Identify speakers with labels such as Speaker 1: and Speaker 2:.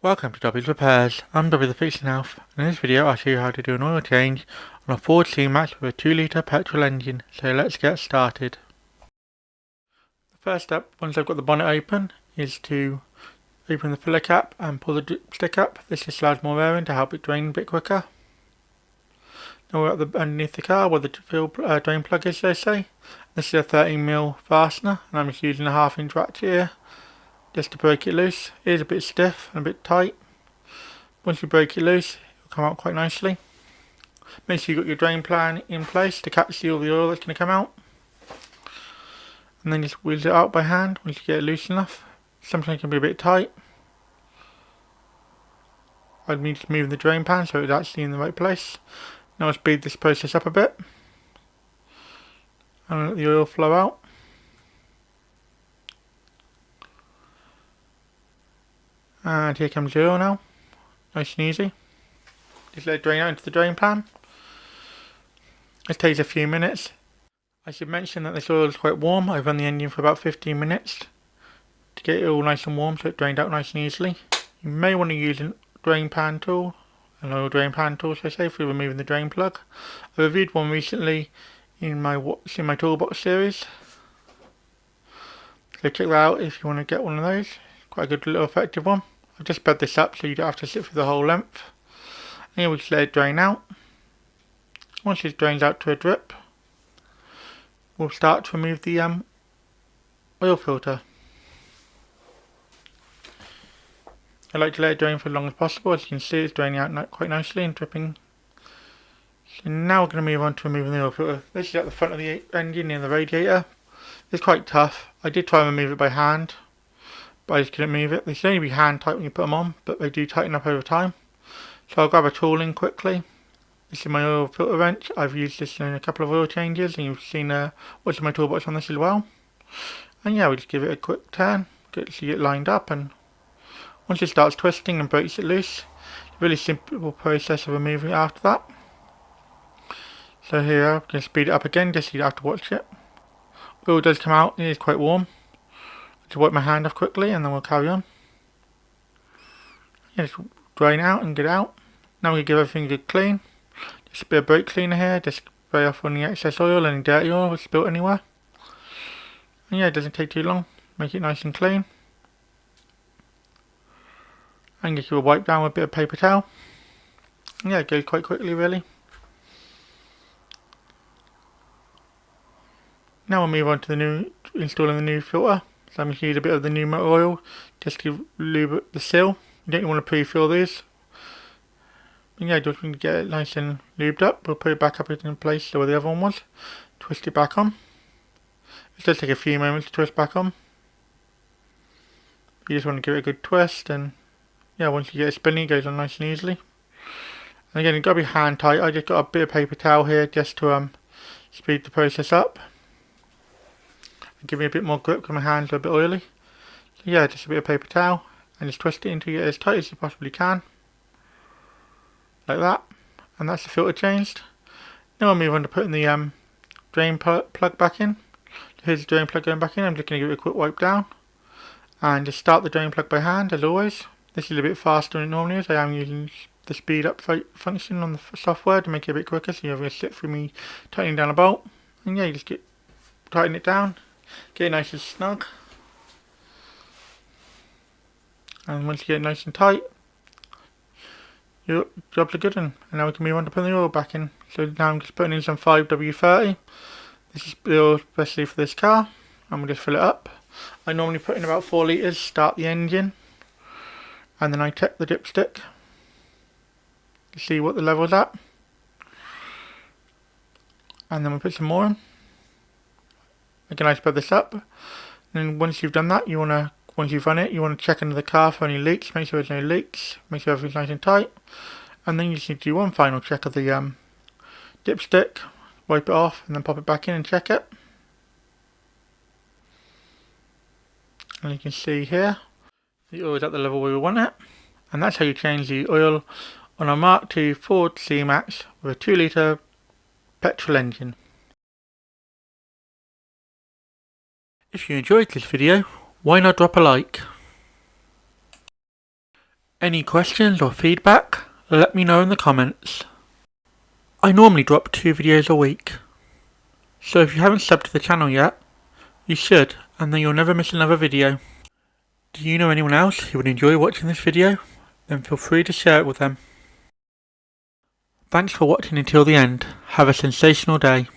Speaker 1: Welcome to Dobby's Repairs. I'm Dobby the Fixing Elf, and in this video I'll show you how to do an oil change on a Ford Cmax with a 2 litre petrol engine, so let's get started. The first step, once I've got the bonnet open, is to open the filler cap and pull the dipstick up. This just allows more air in to help it drain a bit quicker. Now we're at underneath the car where the drain plug is, they say. This is a 13mm fastener, and I'm just using a 1/2 inch ratchet here just to break it loose. It is a bit stiff and a bit tight. Once you break it loose, it will come out quite nicely. Make sure you've got your drain plan in place to catch all the oil that's going to come out. And then just wheel it out by hand once you get it loose enough. Sometimes it can be a bit tight. I'd need to move the drain pan so it's actually in the right place. Now I'll speed this process up a bit and let the oil flow out. And here comes the oil now, nice and easy. Just let it drain out into the drain pan. This takes a few minutes. I should mention that this oil is quite warm. I've run the engine for about 15 minutes to get it all nice and warm so it drained out nice and easily. You may want to use a drain pan tool, an oil drain pan tool, so I say, for removing the drain plug. I reviewed one recently in my What's in My Toolbox series, so check that out if you want to get one of those. Quite a good little effective one. I've just sped this up so you don't have to sit through the whole length. And here we just let it drain out. Once it drains out to a drip, we'll start to remove the oil filter. I like to let it drain for as long as possible. As you can see, it's draining out quite nicely and dripping. So now we're going to move on to removing the oil filter. This is at the front of the engine near the radiator. It's quite tough. I did try and remove it by hand, but I just couldn't move it. They should only be hand tight when you put them on, but they do tighten up over time. So I'll grab a tool in quickly. This is my oil filter wrench. I've used this in a couple of oil changes, and you've seen what's in my toolbox on this as well. And yeah, we just give it a quick turn, get it lined up, and once it starts twisting and breaks it loose, it's a really simple process of removing it after that. So here, I'm going to speed it up again just so you don't have to watch it. Oil does come out, it is quite warm. Just wipe my hand off quickly and then we'll carry on. Yeah, just drain out and get out. Now we give everything a good clean. Just a bit of brake cleaner here, just spray off any excess oil, any dirty oil that's spilt anywhere. And yeah, it doesn't take too long. Make it nice and clean. And get you a wipe down with a bit of paper towel. And yeah, it goes quite quickly really. Now we'll move on to installing the new filter. So I'm going to use a bit of the new motor oil just to lube the seal. You don't want to pre-fill these. But yeah, just want to get it nice and lubed up. We'll put it back up in place where the other one was. Twist it back on. It does take a few moments to twist back on. You just want to give it a good twist, and yeah, once you get it spinning, it goes on nice and easily. And again, you've got to be hand tight. I just got a bit of paper towel here just to speed the process up. Give me a bit more grip because my hands are a bit oily. So yeah, just a bit of paper towel and just twist it until you get it as tight as you possibly can. Like that. And that's the filter changed. Now I'll move on to putting the drain plug back in. So here's the drain plug going back in. I'm just going to give it a quick wipe down. And just start the drain plug by hand as always. This is a bit faster than it normally is. I am using the speed up function on the software to make it a bit quicker, so you're going to sit through me tightening down a bolt. And yeah, you just tighten it down. Get it nice and snug, and once you get it nice and tight, your jobs are good, and now we can move on to putting the oil back in. So now I'm just putting in some 5W30. This is the oil especially for this car, and we'll just fill it up. I normally put in about 4 litres, start the engine, and then I check the dipstick to see what the level's at, and then we put some more in. Again, I spread this up, and then once you've done that, once you've run it, you want to check under the car for any leaks. Make sure there's no leaks. Make sure everything's nice and tight, and then you just need to do one final check of the dipstick. Wipe it off, and then pop it back in and check it. And you can see here, the oil is at the level where we want it, and that's how you change the oil on a Mark II Ford C-Max with a 2 litre petrol engine. If you enjoyed this video, why not drop a like? Any questions or feedback? Let me know in the comments. I normally drop 2 videos a week, so if you haven't subbed to the channel yet, you should, and then you'll never miss another video. Do you know anyone else who would enjoy watching this video? Then feel free to share it with them. Thanks for watching until the end. Have a sensational day.